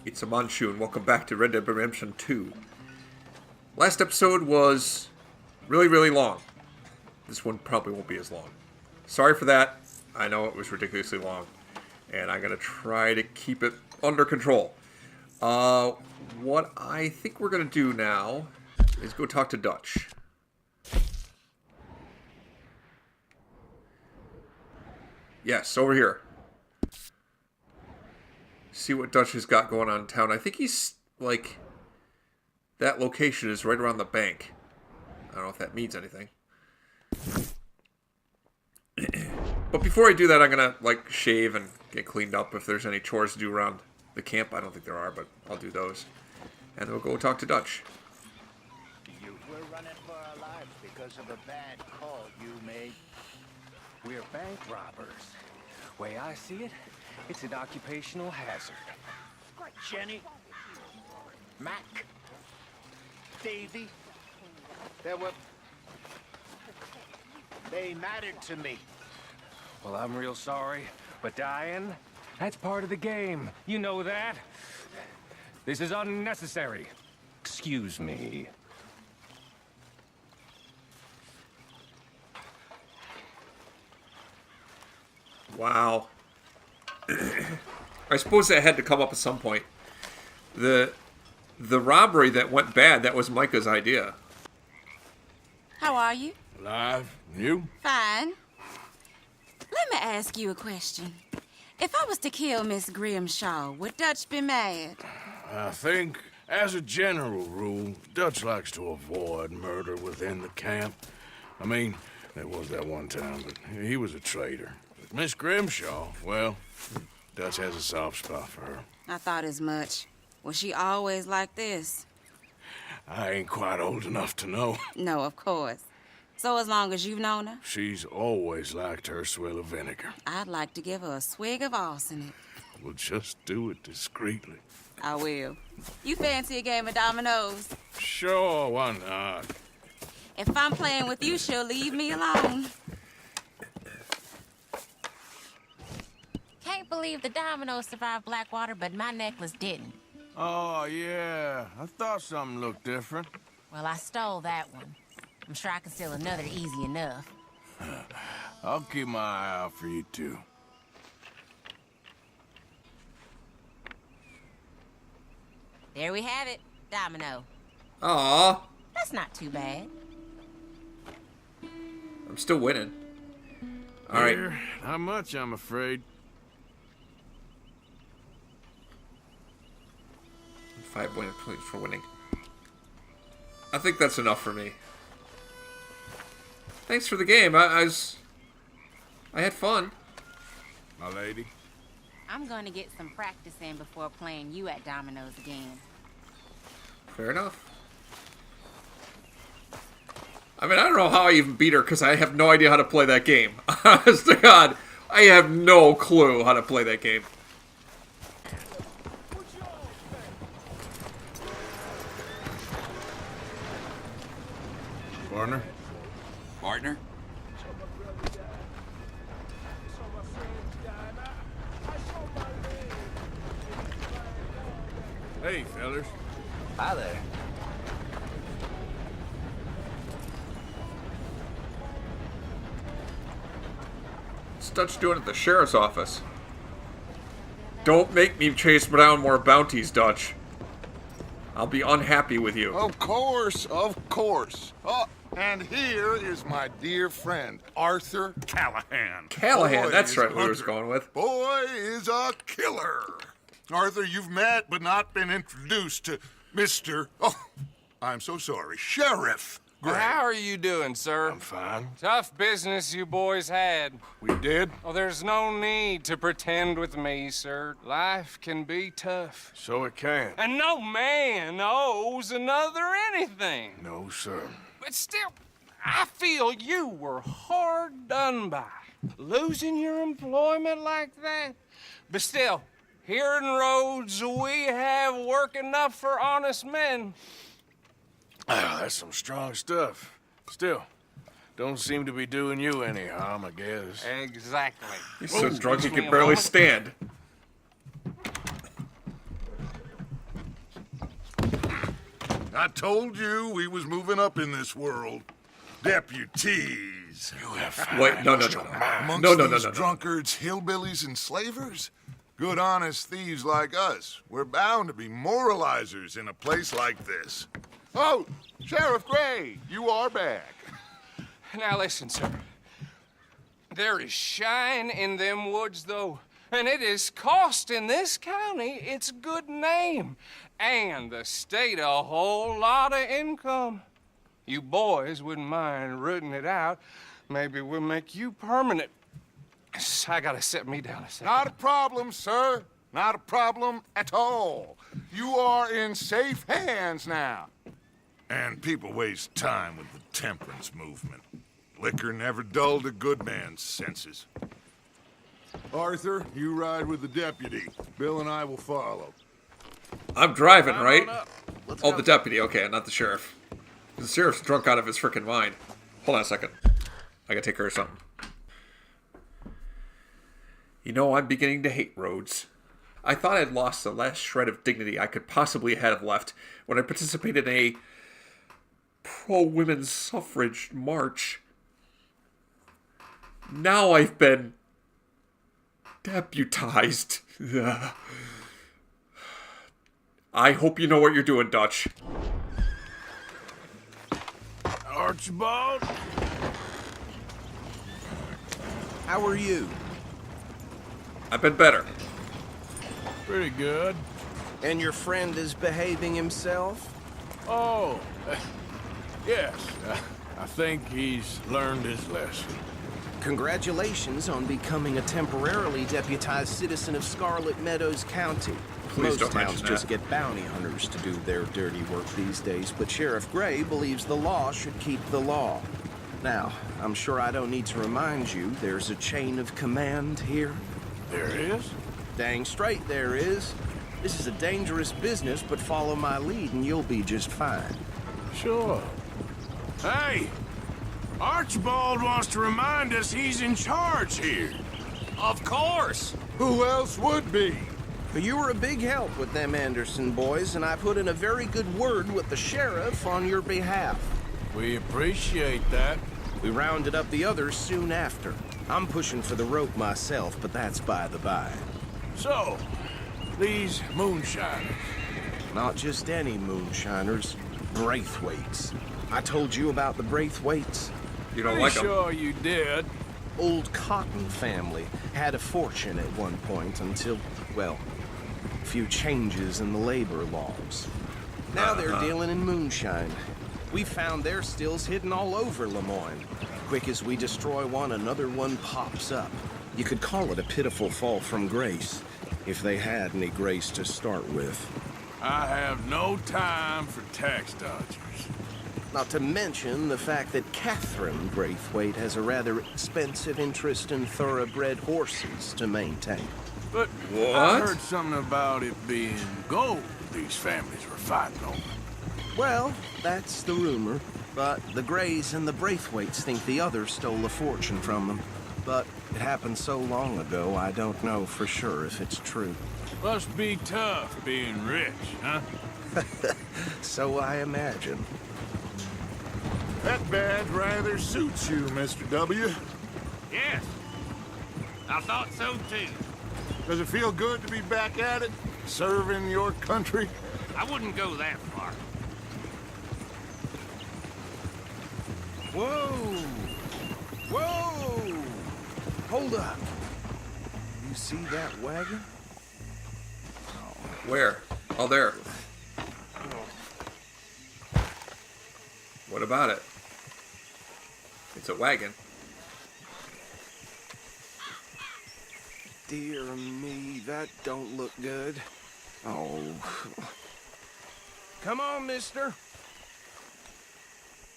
It's a Monsoon. Welcome back to Red Dead Redemption 2. Last episode was really, really long. This one probably won't be as long. Sorry for that. I know it was ridiculously long. And I'm going to try to keep it under control. What I think we're going to do now is go talk to Dutch. Yes, over here. See what Dutch has got going on in town. I think he's, like, that location is right around the bank. I don't know if that means anything. But before I do that, I'm going to, like, shave and get cleaned up if there's any chores to do around the camp. I don't think there are, but I'll do those. And then we'll go talk to Dutch. We're running for our lives because of a bad call you made. We're bank robbers. Way I see it, it's an occupational hazard. Jenny, Mac. Davy, they mattered to me. Well, I'm real sorry, but Diane, that's part of the game. You know that? This is unnecessary. Excuse me. Wow. I suppose that had to come up at some point. The robbery that went bad, that was Micah's idea. How are you? Alive? You? Fine. Let me ask you a question. If I was to kill Miss Grimshaw, would Dutch be mad? I think, as a general rule, Dutch likes to avoid murder within the camp. I mean, there was that one time, but he was a traitor. But Miss Grimshaw, well, Dutch has a soft spot for her. I thought as much. Was she always like this? I ain't quite old enough to know. No, of course. So as long as you've known her? She's always liked her swill of vinegar. I'd like to give her a swig of arsenic. We'll just do it discreetly. I will. You fancy a game of dominoes? Sure, why not? If I'm playing with you, she'll leave me alone. Can't believe the dominoes survived Blackwater, but my necklace didn't. Oh, yeah. I thought something looked different. Well, I stole that one. I'm sure I can steal another easy enough. I'll keep my eye out for you, too. There we have it. Domino. Aww. That's not too bad. I'm still winning. Alright. Not much, I'm afraid. 5 points for winning. I think that's enough for me. Thanks for the game. I had fun. My lady? I'm going to get some practice in before playing you at dominoes again. Fair enough. I mean, I don't know how I even beat her because I have no idea how to play that game. Honest to God, I have no clue how to play that game. Partner? Partner? Hey, fellas. Hi there. What's Dutch doing at the sheriff's office? Don't make me chase down more bounties, Dutch. I'll be unhappy with you. Of course, of course. Oh, and here is my dear friend, Arthur Callahan. Callahan, Boy that's is right, a what I was hunter. going with. Boy is a killer. Arthur, you've met but not been introduced to Mr. Oh, I'm so sorry, Sheriff Gray. How are you doing, sir? I'm fine. Tough business you boys had. We did? Oh, there's no need to pretend with me, sir. Life can be tough. So it can. And no man owes another anything. No, sir. But still, I feel you were hard done by. Losing your employment like that. But still, here in Rhodes, we have work enough for honest men. Ah, that's some strong stuff. Still, don't seem to be doing you any harm, I guess. Exactly. He's so drunk he can barely stand. I told you we was moving up in this world. Deputies. You have Wait, no. Amongst No. these drunkards, hillbillies, and slavers? Good, honest thieves like us. We're bound to be moralizers in a place like this. Oh, Sheriff Gray, you are back. Now listen, sir. There is shine in them woods, though, and it is costing this county its good name and the state a whole lot of income. You boys wouldn't mind rooting it out. Maybe we'll make you permanent. I gotta set me down a second. Not a problem, sir. Not a problem at all. You are in safe hands now. And people waste time with the temperance movement. Liquor never dulled a good man's senses. Arthur, you ride with the deputy. Bill and I will follow. I'm driving, right? Let's Oh, go. the deputy. Okay, not the sheriff. The sheriff's drunk out of his freaking mind. Hold on a second. I gotta take care of something. You know, I'm beginning to hate roads. I thought I'd lost the last shred of dignity I could possibly have left when I participated in a pro-women's suffrage march. Now I've been deputized. I hope you know what you're doing, Dutch. Archibald? How are you? I've been better. Pretty good. And your friend is behaving himself? Oh, yes. I think he's learned his lesson. Congratulations on becoming a temporarily deputized citizen of Scarlet Meadows County. Please Most don't towns mention just that. get bounty hunters to do their dirty work these days, but Sheriff Gray believes the law should keep the law. Now, I'm sure I don't need to remind you there's a chain of command here. There is? Dang straight there is. This is a dangerous business, but follow my lead and you'll be just fine. Sure. Hey! Archibald wants to remind us he's in charge here. Of course. Who else would be? But you were a big help with them Anderson boys, and I put in a very good word with the sheriff on your behalf. We appreciate that. We rounded up the others soon after. I'm pushing for the rope myself, but that's by the by. So, these moonshiners. Not just any moonshiners, Braithwaites. I told you about the Braithwaites. You don't Pretty like them. sure you did. Old Cotton family had a fortune at one point until, well, a few changes in the labor laws. Now they're dealing in moonshine. We found their stills hidden all over Lemoyne. Quick as we destroy one, another one pops up. You could call it a pitiful fall from grace, if they had any grace to start with. I have no time for tax dodgers. Not to mention the fact that Catherine Braithwaite has a rather expensive interest in thoroughbred horses to maintain. But What? I heard something about it being gold these families were fighting over. Well, that's the rumor. But the Grays and the Braithwaites think the others stole a fortune from them. But it happened so long ago, I don't know for sure if it's true. Must be tough being rich, huh? So I imagine. That badge rather suits you, Mr. W. Yes. I thought so too. Does it feel good to be back at it? Serving your country? I wouldn't go that far. Whoa! Whoa! Hold up. You see that wagon? Where? Oh, there. What about it? It's a wagon. Dear me, that don't look good. Oh. Come on, mister.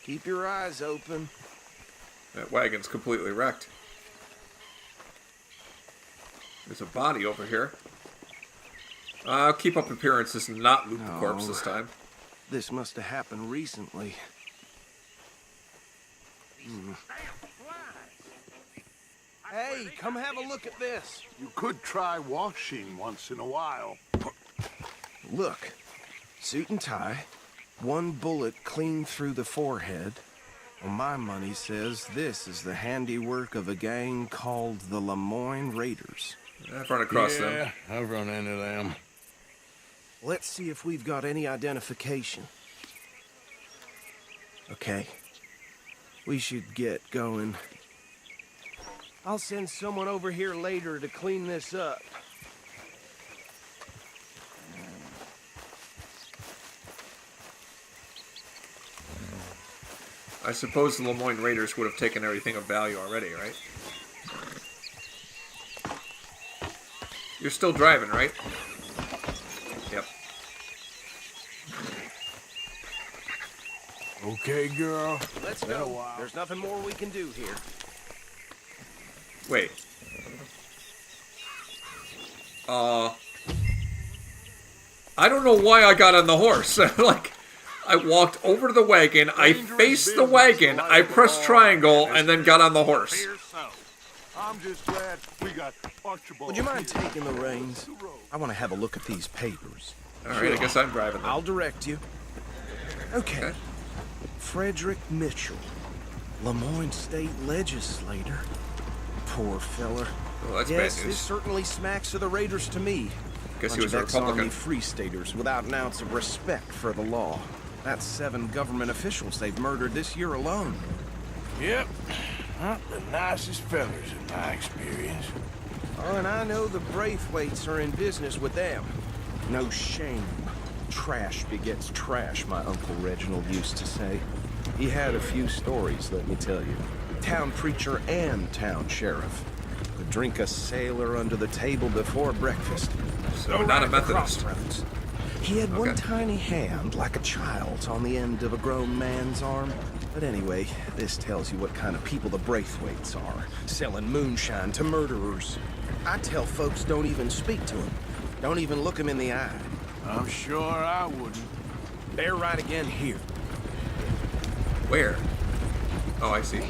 Keep your eyes open. That wagon's completely wrecked. There's a body over here. I'll keep up appearances and not loot the corpse this time. This must have happened recently. Hey, come have a look at this. You could try washing once in a while. Look, suit and tie, One bullet clean through the forehead. Well, my money says this is the handiwork of a gang called the Lemoyne Raiders. I've run across them. Yeah, I've run into them. Let's see if we've got any identification. Okay. We should get going. I'll send someone over here later to clean this up. I suppose the Lemoyne Raiders would have taken everything of value already, right? You're still driving, right? Yep. Okay, girl. Let's go. There's nothing more we can do here. Wait. I don't know why I got on the horse. Like, I walked over to the wagon, I faced the wagon, I pressed triangle, and then got on the horse. I'm just glad we got Archibald. Would you mind taking the reins? I want to have a look at these papers. Alright, I guess I'm driving then. I'll direct you. Okay. Frederick Mitchell, Lemoyne State Legislator. Poor feller. Well, that's Yes, bad this news. certainly smacks of the Raiders to me. Guess he Bunch was a of ex-Army Republican. Free Staters without an ounce of respect for the law. That's 7 government officials they've murdered this year alone. Yep. Not the nicest fellas in my experience. Oh, and I know the Braithwaites are in business with them. No shame. Trash begets trash, my Uncle Reginald used to say. He had a few stories, let me tell you. Town preacher and town sheriff. Could drink a sailor under the table before breakfast. So, Go not a right at the Methodist. crossroads. He had one Okay. tiny hand, like a child's, on the end of a grown man's arm. But anyway, this tells you what kind of people the Braithwaites are. Selling moonshine to murderers. I tell folks don't even speak to them. Don't even look them in the eye. I'm sure I wouldn't. They're right again here. Where? Oh, I see.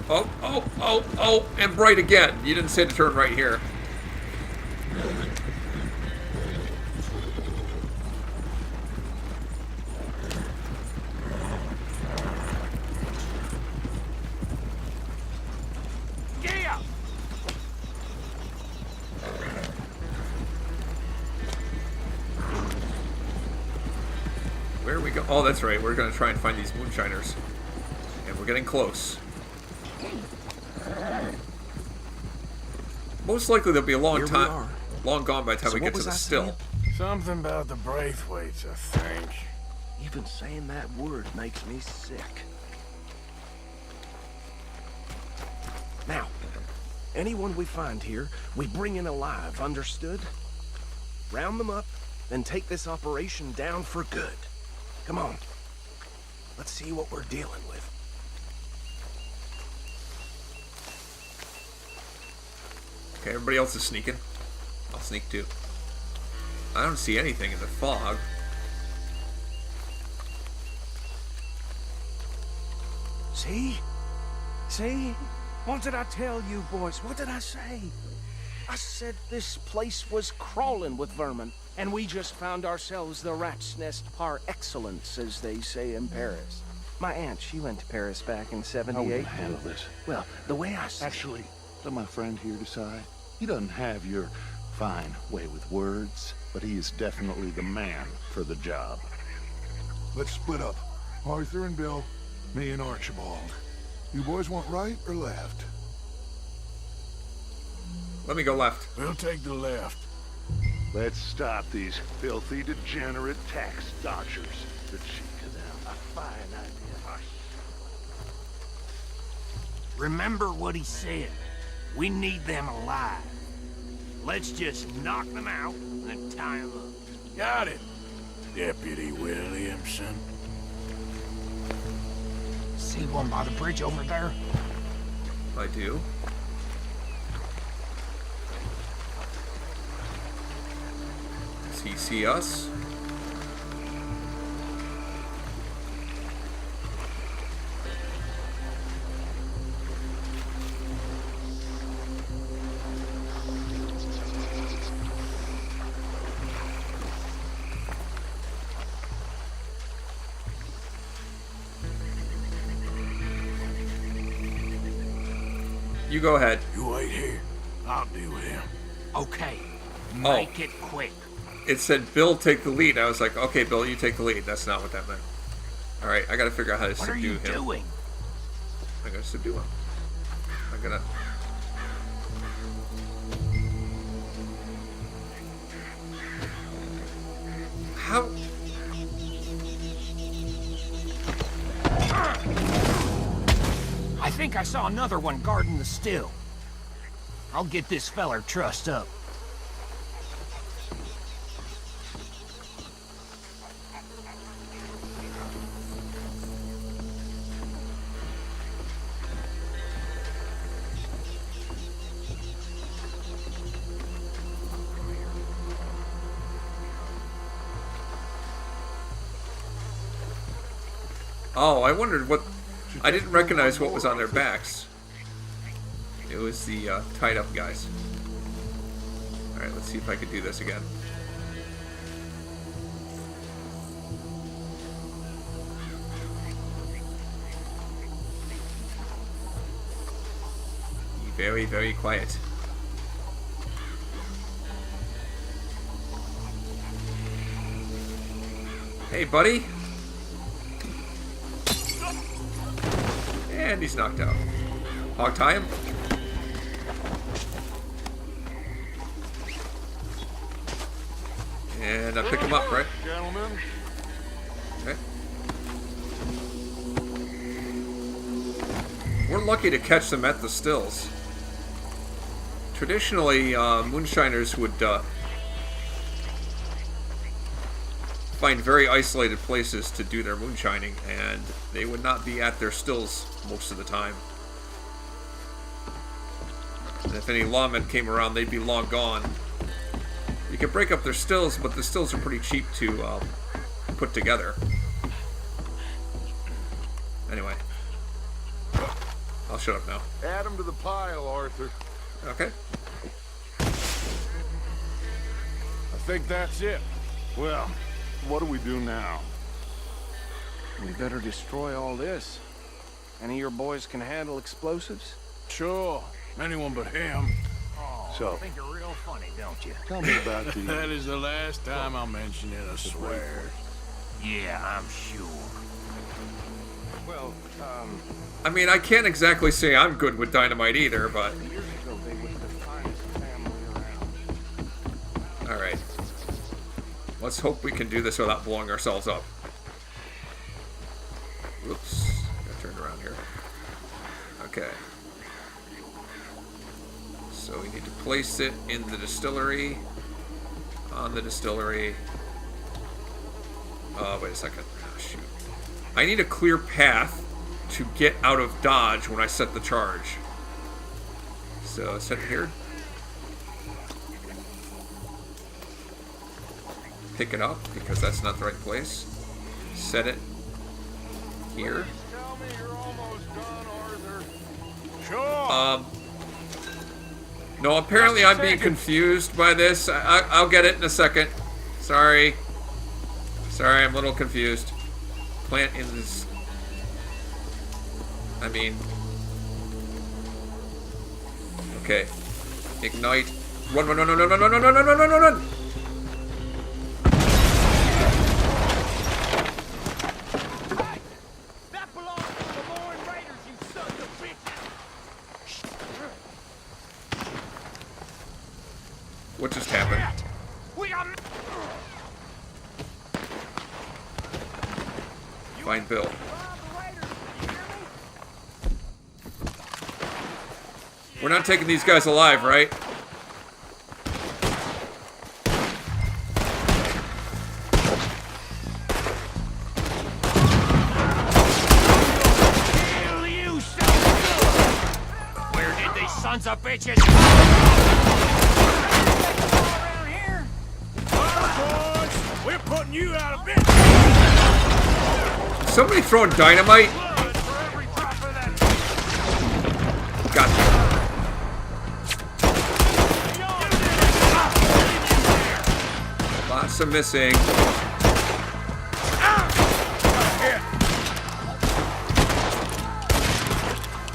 Oh, and bright again. You didn't say to turn right here. Yeah! Where are we go? Oh, that's right. We're going to try and find these moonshiners. And we're getting close. Most likely there'll be a long Here we time, are. long gone by the time So we what get to was the I still. saying? Something about the Braithwaites, I think. Even saying that word makes me sick. Now, anyone we find here, we bring in alive, understood? Round them up, then take this operation down for good. Come on. Let's see what we're dealing with. Okay, everybody else is sneaking. I'll sneak too. I don't see anything in the fog. See? See? What did I tell you, boys? What did I say? I said this place was crawling with vermin, and we just found ourselves the rat's nest par excellence, as they say in Paris. My aunt, she went to Paris back in How will '78. you handle this? Well, the way I see Actually, let my friend here decide. He doesn't have your fine way with words, but he is definitely the man for the job. Let's split up. Arthur and Bill, me and Archibald. You boys want right or left? Let me go left. We'll take the left. Let's stop these filthy, degenerate tax dodgers. The cheek of them. A fine idea. Remember what he said. We need them alive. Let's just knock them out and tie them up. Got it, Deputy Williamson. See one by the bridge over there? I do. Does he see us? You go ahead. You wait here. I'll deal with him. Okay. Make it quick. It said Bill take the lead. I was like, okay, Bill, you take the lead. That's not what that meant. All right, I gotta figure out how to What are subdue you him. doing? I gotta subdue him. I gotta. How? I think I saw another one guarding the still. I'll get this feller trussed up. Oh, I wondered what. I didn't recognize what was on their backs. It was the tied up guys. Alright, let's see if I can do this again. Be very, very quiet. Hey, buddy. And he's knocked out. Hog tie him. And I pick him up, right? Gentlemen. Okay. We're lucky to catch them at the stills. Traditionally, moonshiners would find very isolated places to do their moonshining, and they would not be at their stills most of the time. And if any lawmen came around, they'd be long gone. You can break up their stills, but the stills are pretty cheap to put together. Anyway. I'll shut up now. Add him to the pile, Arthur. Okay. I think that's it. Well, what do we do now? We better destroy all this. Any of your boys can handle explosives? Sure. Anyone but him. So, I think you're real funny, don't you? tell me about the... That is the last time I'll mention it, I swear. Yeah, I'm sure. Well, I mean, I can't exactly say I'm good with dynamite either, but... years ago they were the finest family around. Alright. Let's hope we can do this without blowing ourselves up. Whoops. Got turned around here. Okay. So we need to place it in the distillery. On the distillery. Wait a second. Oh, shoot. I need a clear path to get out of dodge when I set the charge. So set it here. Pick it up because that's not the right place. Set it here. Tell me you're almost done, Arthur. Sure. No, apparently I'm being confused by this. I'll get it in a second. Sorry. Sorry, I'm a little confused. Plant in this. I mean. Okay. Ignite. Run, run, run, run, run, run, run, run, run, run, run, run, run. That belongs to the Morin Raiders, you sons of bitches! What just happened? We got... Find Bill. We're not taking these guys alive, right? Kill you, son of a- Where did these sons of bitches... Around here? Boys, we're putting you out of business. Somebody throwing dynamite? Blood for every drop of that... Got lots of missing.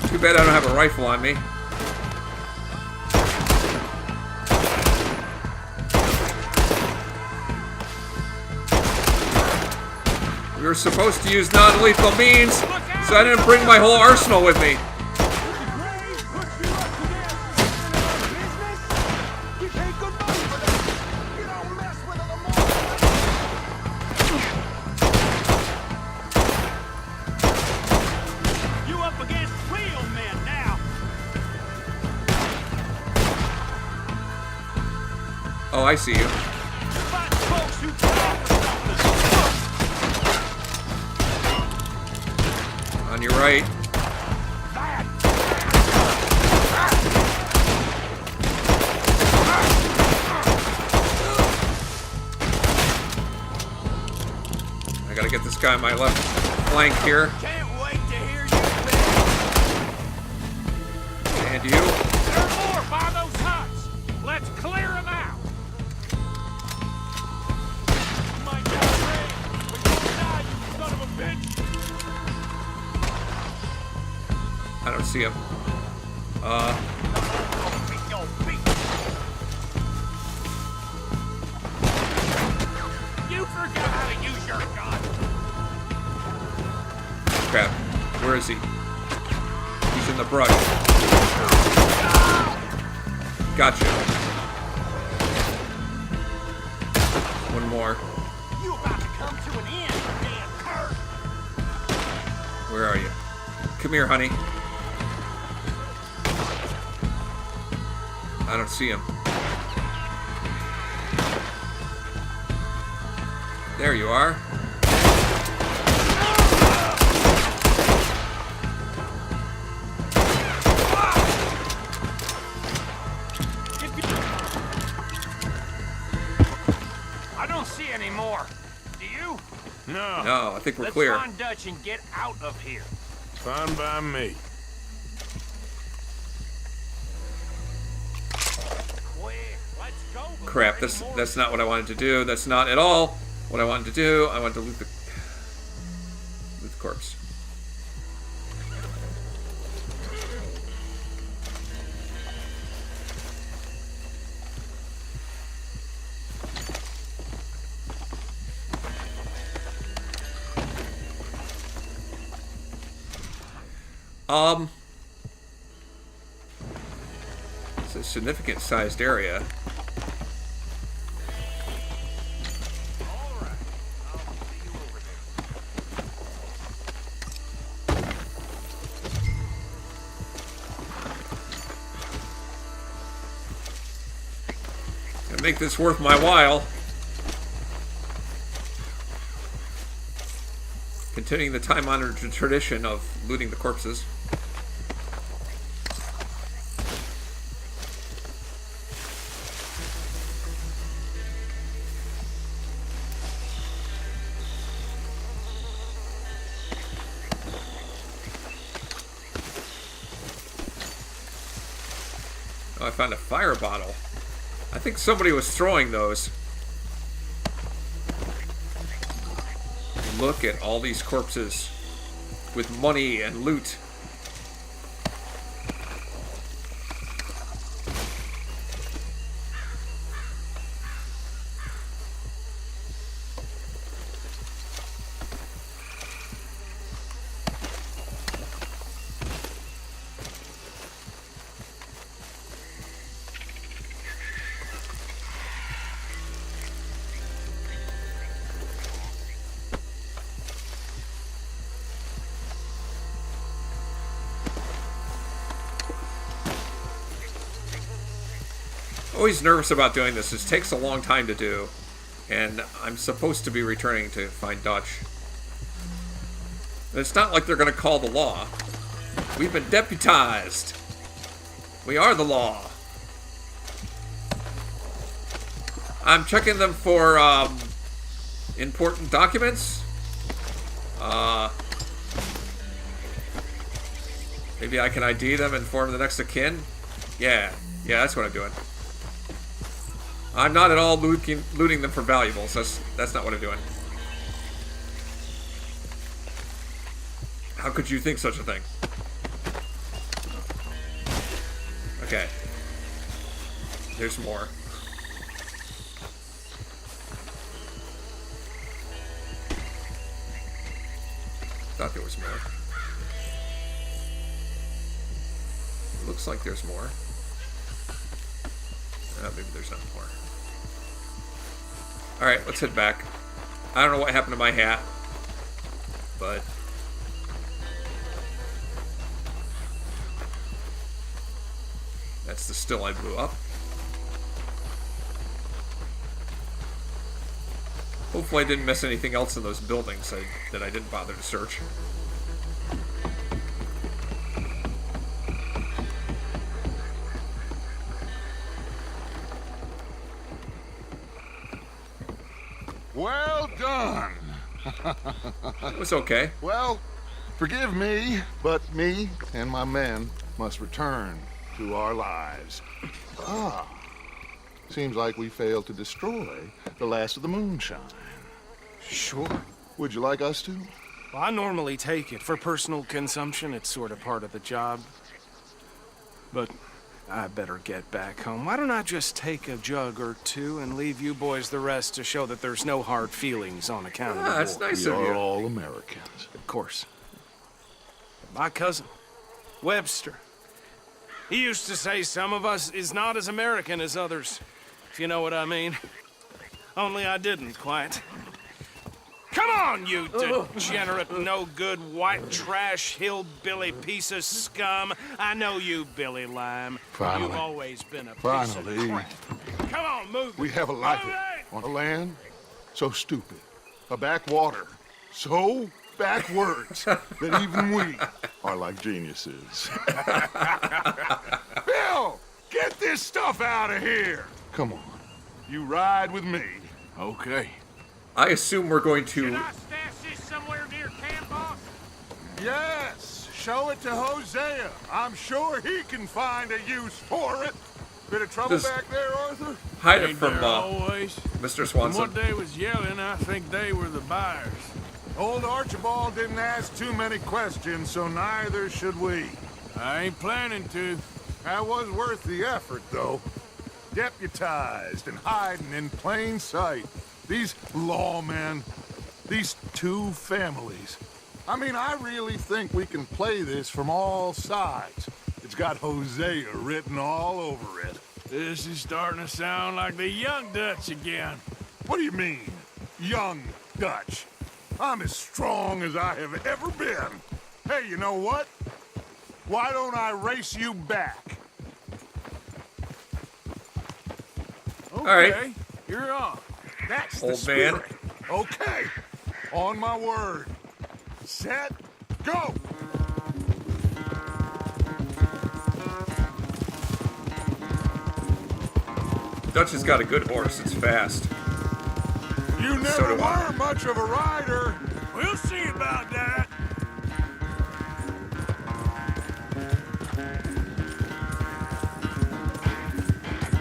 Too bad I don't have a rifle on me. We were supposed to use non-lethal means, so I didn't bring my whole arsenal with me. Oh, I see you. On your right. I gotta get this guy on my left flank here. Can't wait to hear you. And you. There are more by those huts. Let's clear them out. You might die, Ray, but you'll die, you son of a bitch. I don't see him. You forgot how to use your gun. Crap. Where is he? He's in the brush. Gotcha. One more. You about to come to an end, you damn cur. Where are you? Come here, honey. I don't see him. There you are. I don't see any more. Do you? No. No, I think we're Let's clear. find Dutch and get out of here. Fine by me. Quick, let's go. Crap, that's not what I wanted to do. That's not at all what I wanted to do. I wanted to loot the corpse. It's a significant sized area. Gonna make this worth my while. Continuing the time-honored tradition of looting the corpses. Oh, I found a fire bottle. I think somebody was throwing those. Look at all these corpses with money and loot. Always nervous about doing this. This takes a long time to do, and I'm supposed to be returning to find Dutch. But it's not like they're going to call the law. We've been deputized. We are the law. I'm checking them for important documents. Maybe I can ID them and form the next of kin. Yeah, that's what I'm doing. I'm not at all looting them for valuables. That's not what I'm doing. How could you think such a thing? Okay. There's more. Thought there was more. Looks like there's more. Maybe there's not more. Alright, let's head back. I don't know what happened to my hat, but that's the still I blew up. Hopefully I didn't miss anything else in those buildings that I didn't bother to search. Well done. It was okay. Well, forgive me, but me and my men must return to our lives. Seems like we failed to destroy the last of the moonshine. Sure. Would you like us to? Well, I normally take it. For personal consumption, it's sort of part of the job. But I better get back home. Why don't I just take a jug or two and leave you boys the rest to show that there's no hard feelings on account of the war? That's nice We of are you. all Americans. Of course. My cousin, Webster, he used to say some of us is not as American as others, if you know what I mean. Only I didn't quite. Come on, you degenerate, no-good, white trash, hillbilly piece of scum. I know you, Billy Lime. Finally. You've always been a piece Finally. of crap. Come on, move. We have a life Move it! on a land so stupid, a backwater so backwards that even we are like geniuses. Bill, get this stuff out of here. Come on, you ride with me. Okay. I assume we're going Should to... I stash this somewhere near camp, boss? Yes, show it to Hosea. I'm sure he can find a use for it. Bit of trouble Does- back there, Arthur? Hide it Ain't from there always? Mr. From Swanson. what they was yelling, I think they were the buyers. Old Archibald didn't ask too many questions, so neither should we. I ain't planning to. That was worth the effort, though. Deputized and hiding in plain sight. These lawmen, these two families. I mean, I really think we can play this from all sides. It's got Hosea written all over it. This is starting to sound like the Young Dutch again. What do you mean, young Dutch? I'm as strong as I have ever been. Hey, you know what? Why don't I race you back? Okay, right. you're on. That's the Old spirit. man. Okay, on my word. Set, go! Dutch has got a good horse. It's fast. You So never do I. were much of a rider. We'll see about that.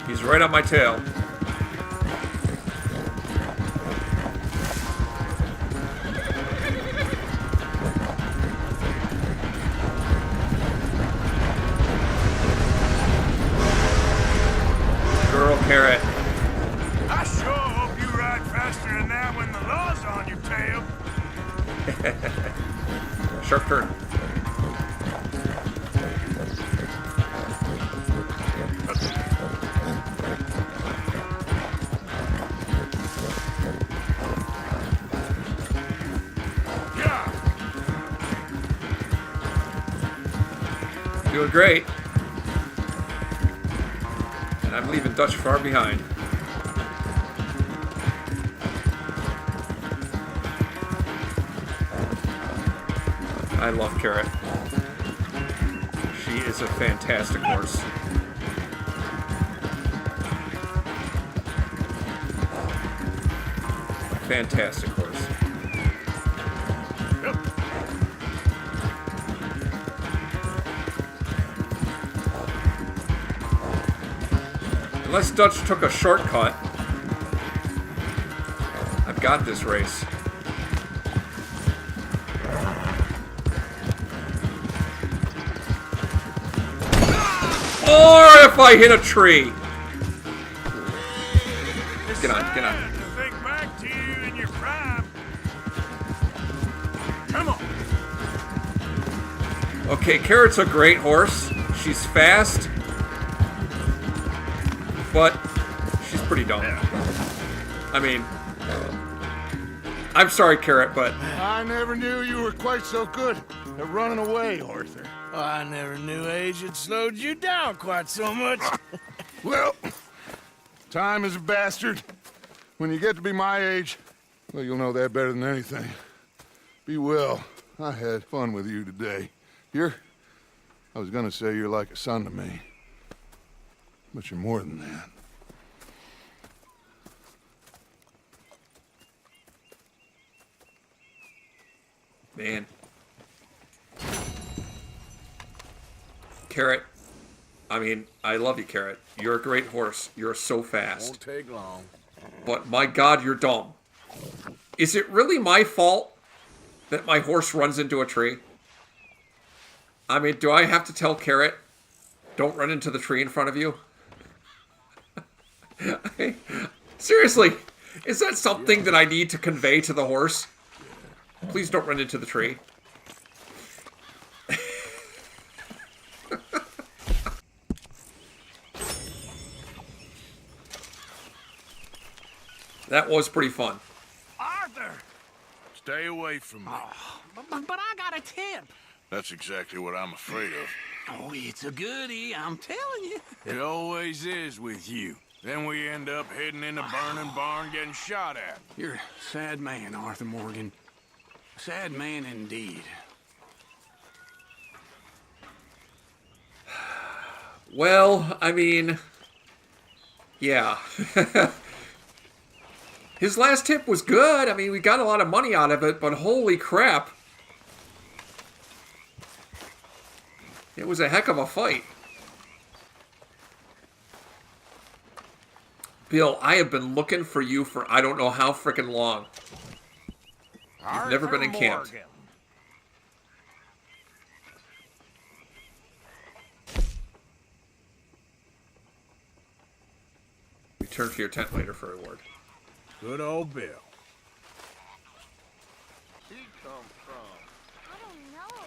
He's right on my tail. Girl carrot. I sure hope you ride faster than that when the law's on your tail. Sharp turn. Yeah. Doing great. And I'm leaving Dutch far behind. I love Carrot. She is a fantastic horse. Fantastic horse. Unless Dutch took a shortcut, I've got this race. Or if I hit a tree. Get on, get on. To think back to you in your prime. Come on. Okay, Carrot's a great horse. She's fast, but she's pretty dumb. I mean, I'm sorry, Carrot, but I never knew you were quite so good at running away, Arthur. Oh, I never knew age had slowed you down quite so much. Well, time is a bastard. When you get to be my age, well, you'll know that better than anything. Be well. I had fun with you today. I was gonna say you're like a son to me, but you're more than that. man. Carrot. I mean, I love you, Carrot. You're a great horse. You're so fast. Won't take long. But my God, you're dumb. Is it really my fault that my horse runs into a tree? I mean, do I have to tell Carrot, don't run into the tree in front of you? Seriously, is that something that I need to convey to the horse? Please don't run into the tree. That was pretty fun. Arthur! Stay away from me. But I got a tip. That's exactly what I'm afraid of. Oh, it's a goodie, I'm telling you. It always is with you. Then we end up heading in a burning barn getting shot at. You're a sad man, Arthur Morgan. Sad man indeed. Well, I mean, yeah. His last tip was good. I mean, we got a lot of money out of it, but holy crap. It was a heck of a fight. Bill, I have been looking for you for I don't know how frickin' long. You've never been encamped. Morgan. Return to your tent later for a reward. Good old Bill. He come from? I don't know.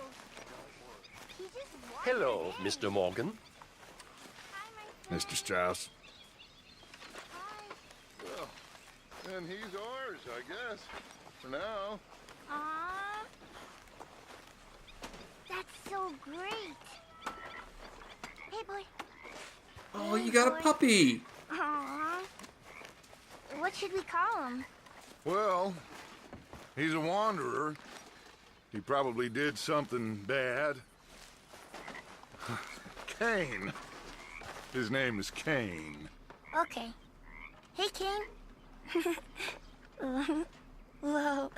He just walked Hello, Mr. Morgan. Mr. Strauss. Well, then he's ours, I guess. For now. Aww. That's so great. Hey, boy. Oh, you got a puppy. Aww. What should we call him? Well, he's a wanderer. He probably did something bad. Kane. His name is Kane. Okay. Hey, Kane. Whoa.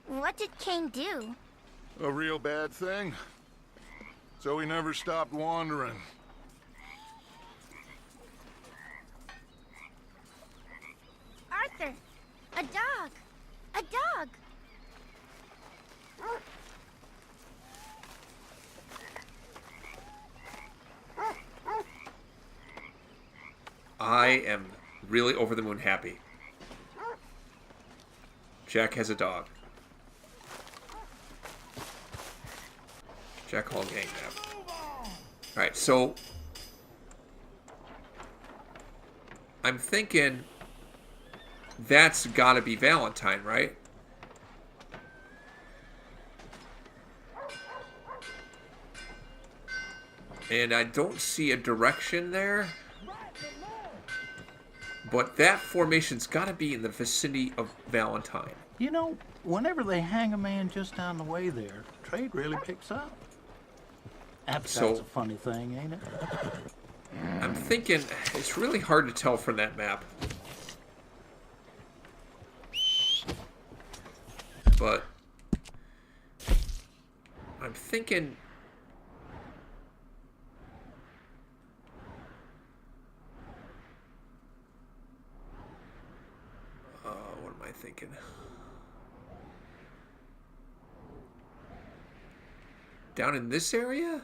What did Kane do? A real bad thing. So he never stopped wandering. Arthur, a dog. A dog. I am really over the moon happy. Jack has a dog. Jack Hall gang nap. Alright, so I'm thinking that's gotta be Valentine, right? And I don't see a direction there. But that formation's got to be in the vicinity of Valentine. You know, whenever they hang a man just down the way there, trade really picks up. Appetite's a funny thing, ain't it? I'm thinking it's really hard to tell from that map. But I'm thinking what am I thinking? Down in this area?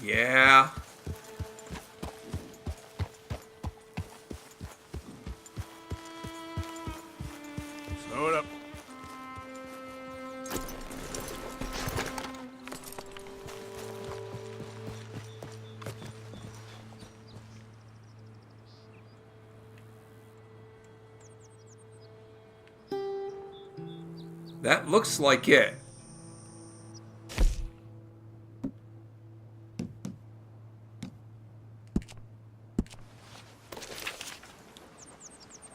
Yeah. Slow it up. That looks like it.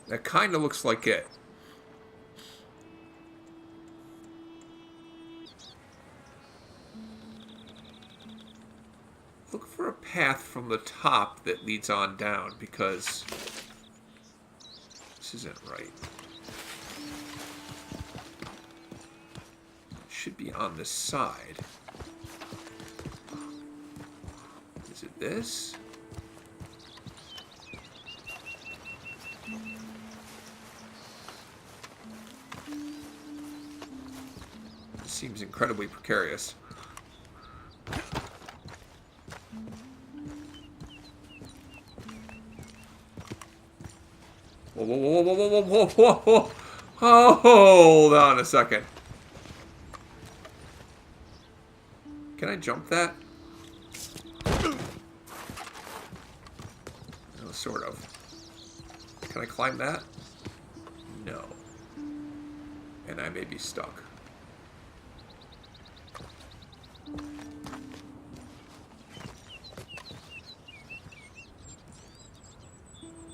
That kind of looks like it. Look for a path from the top that leads on down, because this isn't right. It should be on this side. Is it this? This seems incredibly precarious. Whoa, whoa, whoa, whoa, whoa, whoa, whoa, whoa. Oh, hold on a second. Can I jump that? No, sort of. Can I climb that? No. And I may be stuck.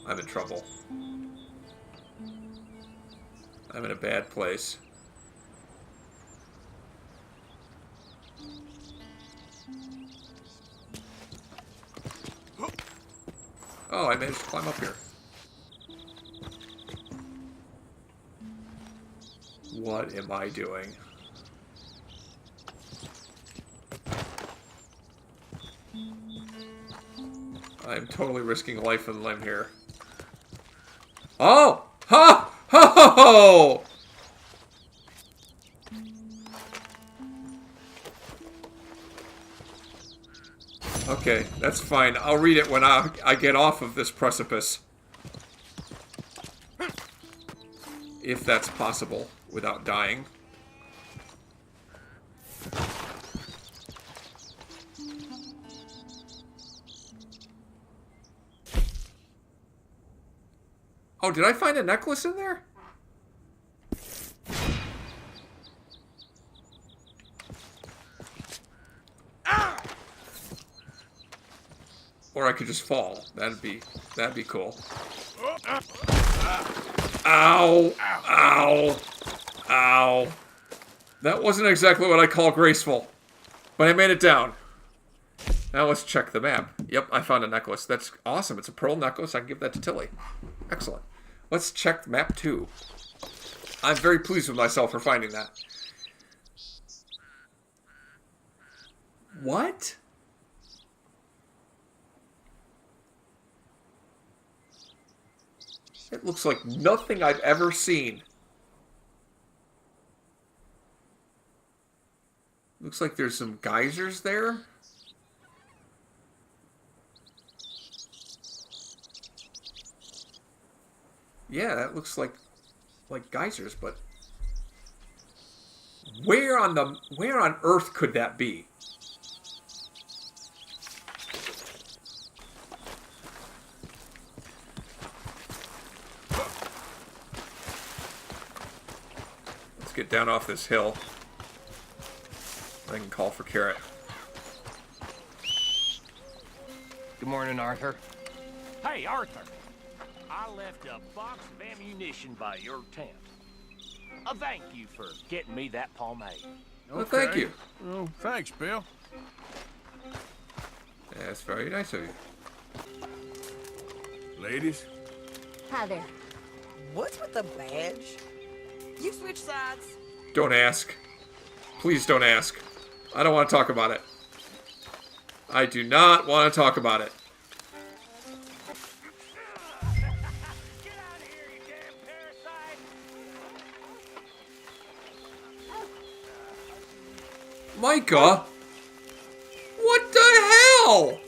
I'm in trouble. I'm in a bad place. Oh, I managed to climb up here. What am I doing? I'm totally risking life and limb here. Oh! Ha! Ho! Ho! Okay, that's fine. I'll read it when I get off of this precipice. If that's possible, without dying. Oh, did I find a necklace in there? Or I could just fall. That'd be cool. Ow! Ow! Ow! That wasn't exactly what I call graceful. But I made it down. Now let's check the map. Yep, I found a necklace. That's awesome. It's a pearl necklace. I can give that to Tilly. Excellent. Let's check map 2. I'm very pleased with myself for finding that. What? It looks like nothing I've ever seen. Looks like there's some geysers there. Yeah, that looks like geysers, but where on earth could that be? Let's get down off this hill. I can call for Carrot. Good morning, Arthur. Hey, Arthur. I left a box of ammunition by your tent. A thank you for getting me that pomade. Well, thank you. Well, thanks, Bill. Yeah, that's very nice of you. Ladies? Hi there. What's with the badge? You switch sides? Don't ask. Please don't ask. I don't want to talk about it. I do not want to talk about it. Micah? What the hell?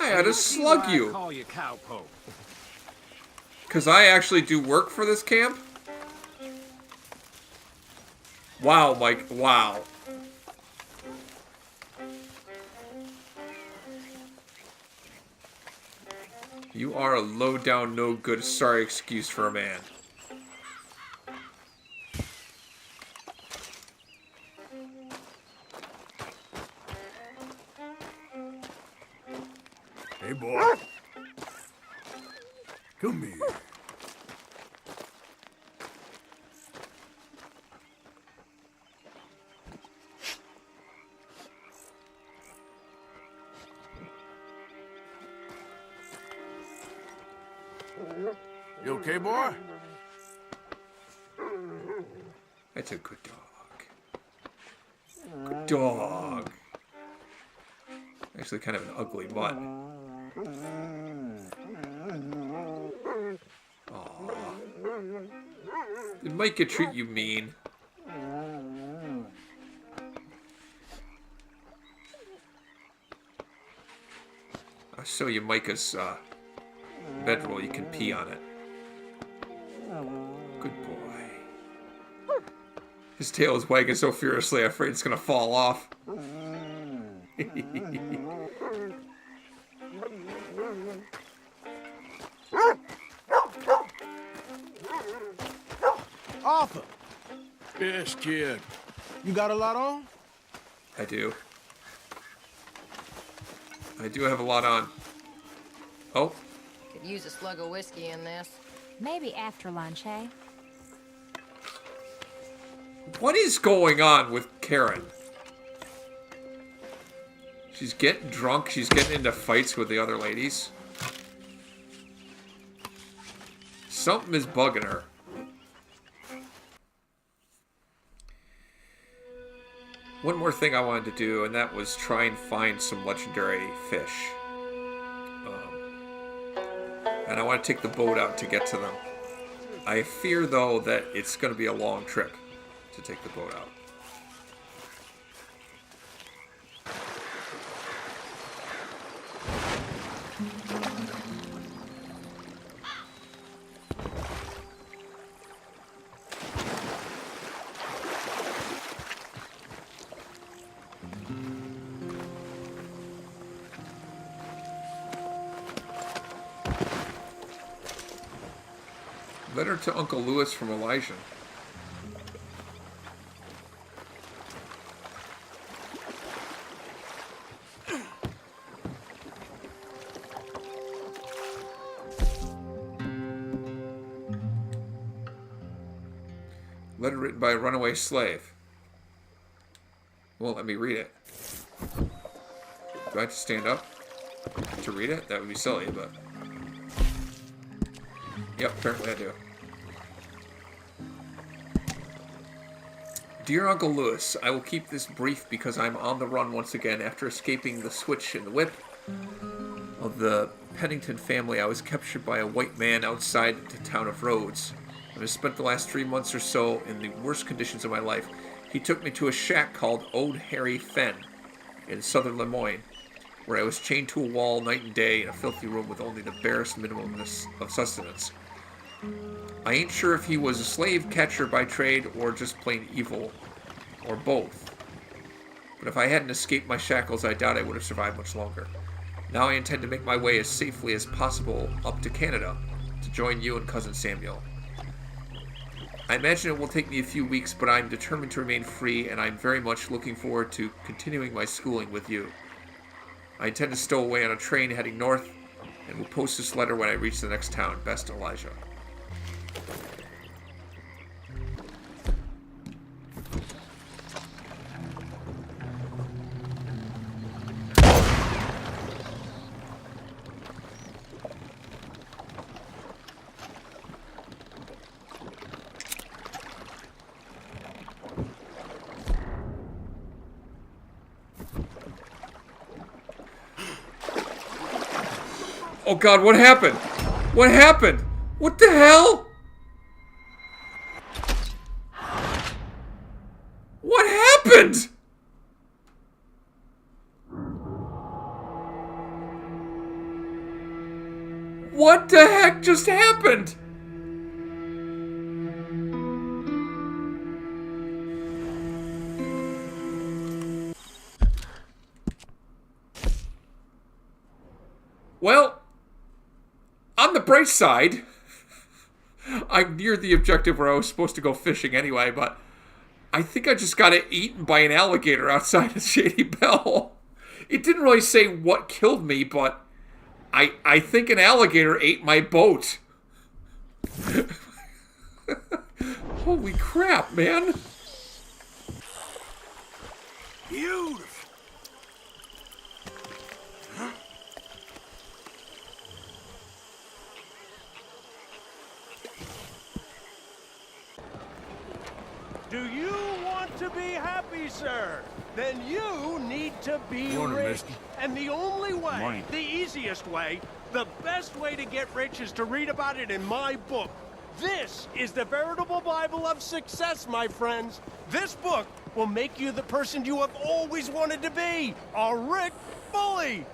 I had to slug I you. call you cowpoke. Because I actually do work for this camp? Wow, Mike. Wow. You are a low-down, no-good, sorry excuse for a man. Hey, boy. Come here. You okay, boy? That's a good dog. Good dog. Actually, kind of an ugly mutt. Aww. Did Micah treat you mean? I'll show you Micah's bedroll. You can pee on it. Good boy. His tail is wagging so furiously, I'm afraid it's gonna fall off. Arthur, Yes, kid. you got a lot on? I do. I do have a lot on. Oh. Could use a slug of whiskey in this. Maybe after lunch, eh? What is going on with Karen? She's getting drunk. She's getting into fights with the other ladies. Something is bugging her. One more thing I wanted to do, and that was try and find some legendary fish. And I want to take the boat out to get to them. I fear, though, that it's going to be a long trip to take the boat out. Letter to Uncle Lewis from Elijah. Letter written by a runaway slave. Won't let me read it. Do I have to stand up to read it? That would be silly, but... Yep, apparently I do. Dear Uncle Lewis, I will keep this brief because I'm on the run once again after escaping the switch and the whip of the Pennington family. I was captured by a white man outside the town of Rhodes. I have spent the last 3 months or so in the worst conditions of my life. He took me to a shack called Old Harry Fenn in southern Lemoyne, where I was chained to a wall night and day in a filthy room with only the barest minimum of sustenance. I ain't sure if he was a slave catcher by trade or just plain evil, or both. But if I hadn't escaped my shackles, I doubt I would have survived much longer. Now I intend to make my way as safely as possible up to Canada to join you and Cousin Samuel. I imagine it will take me a few weeks, but I'm determined to remain free, and I'm very much looking forward to continuing my schooling with you. I intend to stow away on a train heading north, and will post this letter when I reach the next town. Best, Elijah. Oh God, what happened? What happened? What the hell? What happened? What the heck just happened? Well, on the bright side, I'm near the objective where I was supposed to go fishing anyway, but I think I just got eaten by an alligator outside of Shady Belle. It didn't really say what killed me, but I think an alligator ate my boat. Holy crap, man. Beautiful. Do you want to be happy, sir? Then you need to be Morning, rich. mister. And the only way, Morning. the easiest way, the best way to get rich is to read about it in my book. This is the veritable Bible of success, my friends. This book will make you the person you have always wanted to be, a rich bully.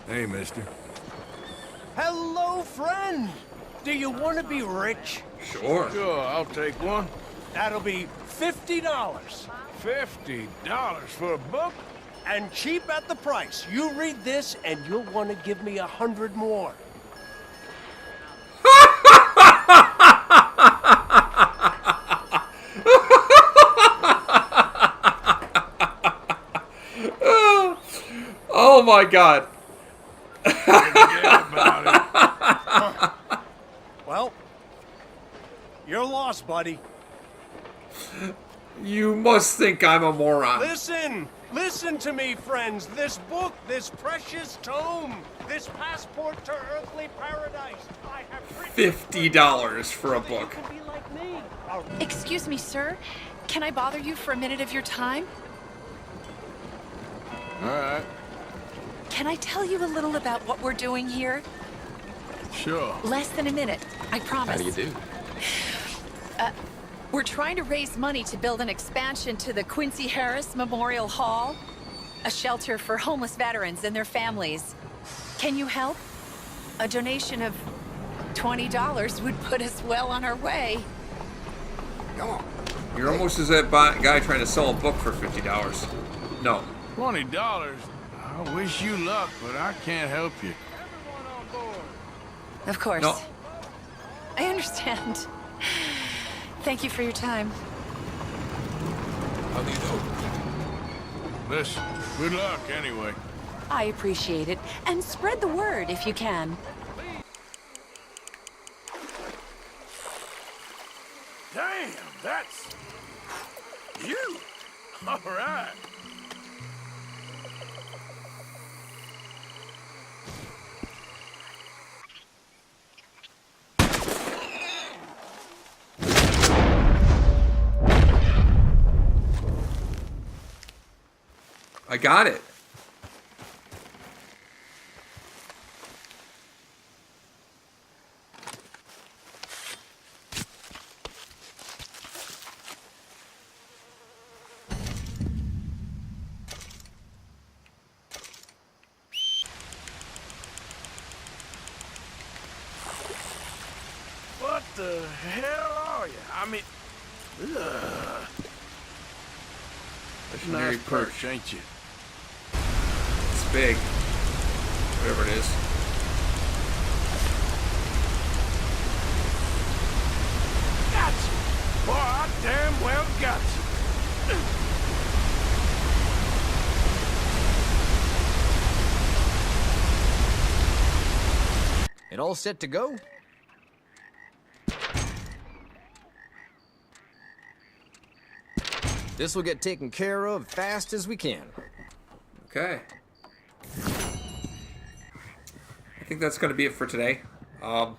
Hey, mister. Hello, friend. Do you want to be rich? Sure. Sure, I'll take one. That'll be $50. $50 for a book? And cheap at the price. You read this, and you'll want to give me 100 more. Oh my God. Forget about it. Well, you're lost, buddy. You must think I'm a moron. Listen to me, friends. This book, this precious tome, this passport to earthly paradise. I have $50 for a book. you can be like me. Excuse me, sir. Can I bother you for a minute of your time? All right. Can I tell you a little about what we're doing here? Sure. Less than a minute, I promise. How do you do? We're trying to raise money to build an expansion to the Quincy Harris Memorial Hall, a shelter for homeless veterans and their families. Can you help? A donation of $20 would put us well on our way. Come on. You're almost as that guy trying to sell a book for $50. No. $20? I wish you luck, but I can't help you. Of course. No. I understand. Thank you for your time. How do you know? Listen, good luck anyway. I appreciate it. And spread the word if you can. Damn, that's you. All right. I got it. What the hell are you? I mean, ugh. That's a nice perch, ain't you? It's big. Whatever it is. Gotcha! Boy, I damn well got It all set to go? This will get taken care of fast as we can. Okay. I think that's going to be it for today. I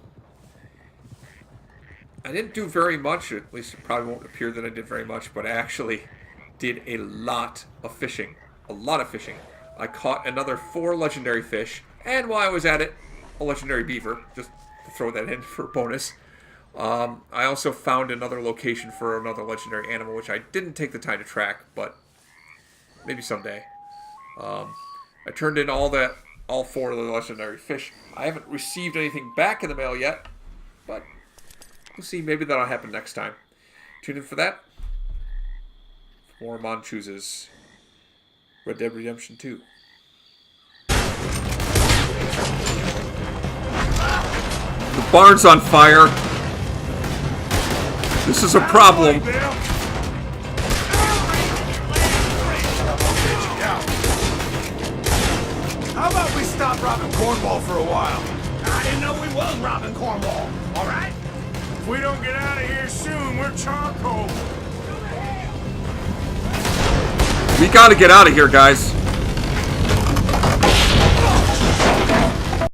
didn't do very much, at least it probably won't appear that I did very much, but I actually did a lot of fishing. A lot of fishing. I caught another 4 legendary fish, and while I was at it, a legendary beaver, just to throw that in for a bonus. I also found another location for another legendary animal, which I didn't take the time to track, but maybe someday. I turned in all 4 of the legendary fish. I haven't received anything back in the mail yet, but we'll see. Maybe that'll happen next time. Tune in for that. For more Mon chooses Red Dead Redemption 2. The barn's on fire. This is a problem. How about we stop robbing Cornwall for a while? I didn't know we was robbing Cornwall, all right? If we don't get out of here soon, we're charcoal. We gotta get out of here, guys.